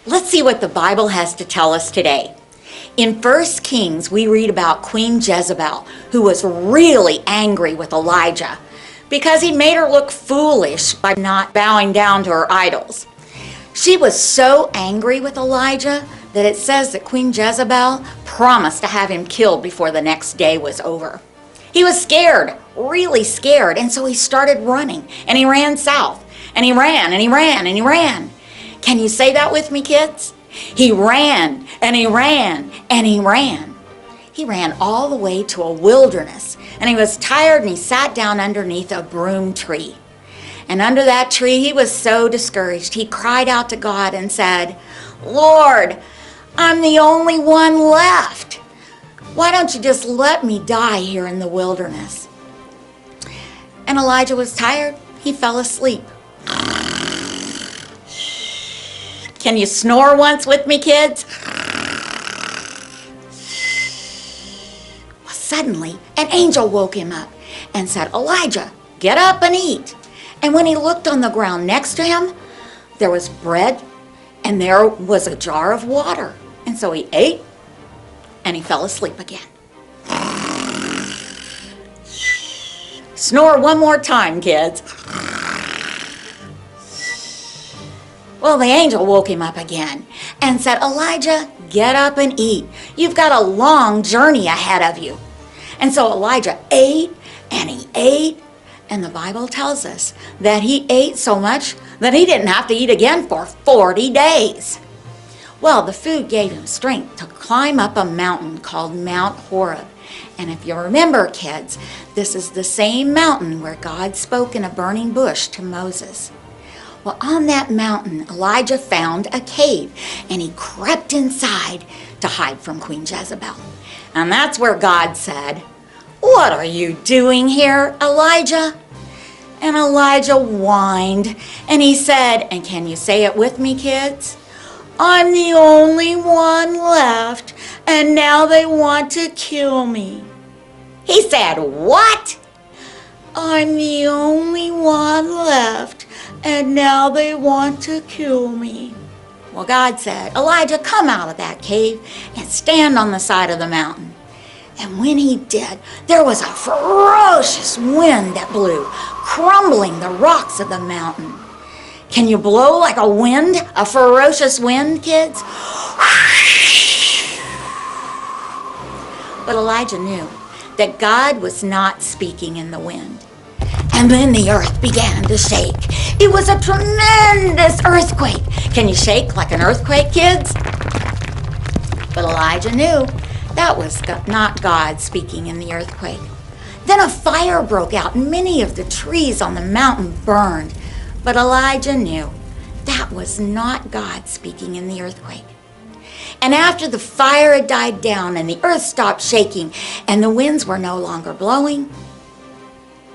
Let's see what the Bible has to tell us today. In 1 Kings, we read about Queen Jezebel, who was really angry with Elijah because he made her look foolish by not bowing down to her idols. She was so angry with Elijah that it says that Queen Jezebel promised to have him killed before the next day was over. He was scared, really scared, and so he started running, and he ran south, and he ran, and he ran, and he ran. Can you say that with me, kids? He ran, and he ran, and he ran. He ran all the way to a wilderness, and he was tired, and he sat down underneath a broom tree. And under that tree, he was so discouraged. He cried out to God and said, "Lord, I'm the only one left. Why don't you just let me die here in the wilderness?" And Elijah was tired. He fell asleep. Can you snore once with me, kids? Well, suddenly, an angel woke him up and said, "Elijah, get up and eat." And when he looked on the ground next to him, there was bread and there was a jar of water. And so he ate and he fell asleep again. Snore one more time, kids. Well, the angel woke him up again and said, "Elijah, get up and eat. You've got a long journey ahead of you." And so Elijah ate and he ate. And the Bible tells us that he ate so much that he didn't have to eat again for 40 days. Well, the food gave him strength to climb up a mountain called Mount Horeb. And if you remember, kids, this is the same mountain where God spoke in a burning bush to Moses. Well, on that mountain, Elijah found a cave, and he crept inside to hide from Queen Jezebel. And that's where God said, "What are you doing here, Elijah?" And Elijah whined, and he said, and can you say it with me, kids? "I'm the only one left, and now they want to kill me." He said, "What?" "I'm the only one left, and now they want to kill me." Well, God said, "Elijah, come out of that cave and stand on the side of the mountain." And when he did, there was a ferocious wind that blew, crumbling the rocks of the mountain. Can you blow like a wind, a ferocious wind, kids? But Elijah knew that God was not speaking in the wind. And then the earth began to shake. It was a tremendous earthquake. Can you shake like an earthquake, kids? But Elijah knew that was not God speaking in the earthquake. Then a fire broke out, and many of the trees on the mountain burned. But Elijah knew that was not God speaking in the earthquake. And after the fire had died down and the earth stopped shaking and the winds were no longer blowing,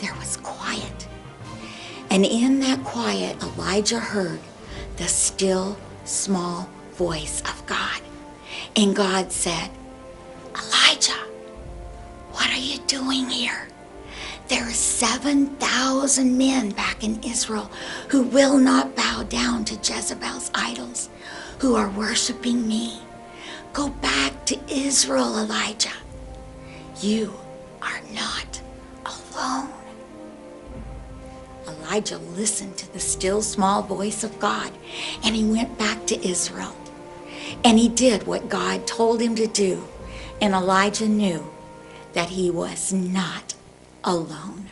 there was quiet. And in that quiet, Elijah heard the still, small voice of God. And God said, "Elijah, what are you doing here? There are 7,000 men back in Israel who will not bow down to Jezebel's idols, who are worshiping me. Go back to Israel, Elijah. You are not alone." Elijah listened to the still small voice of God, and he went back to Israel. And he did what God told him to do. And Elijah knew that he was not alone.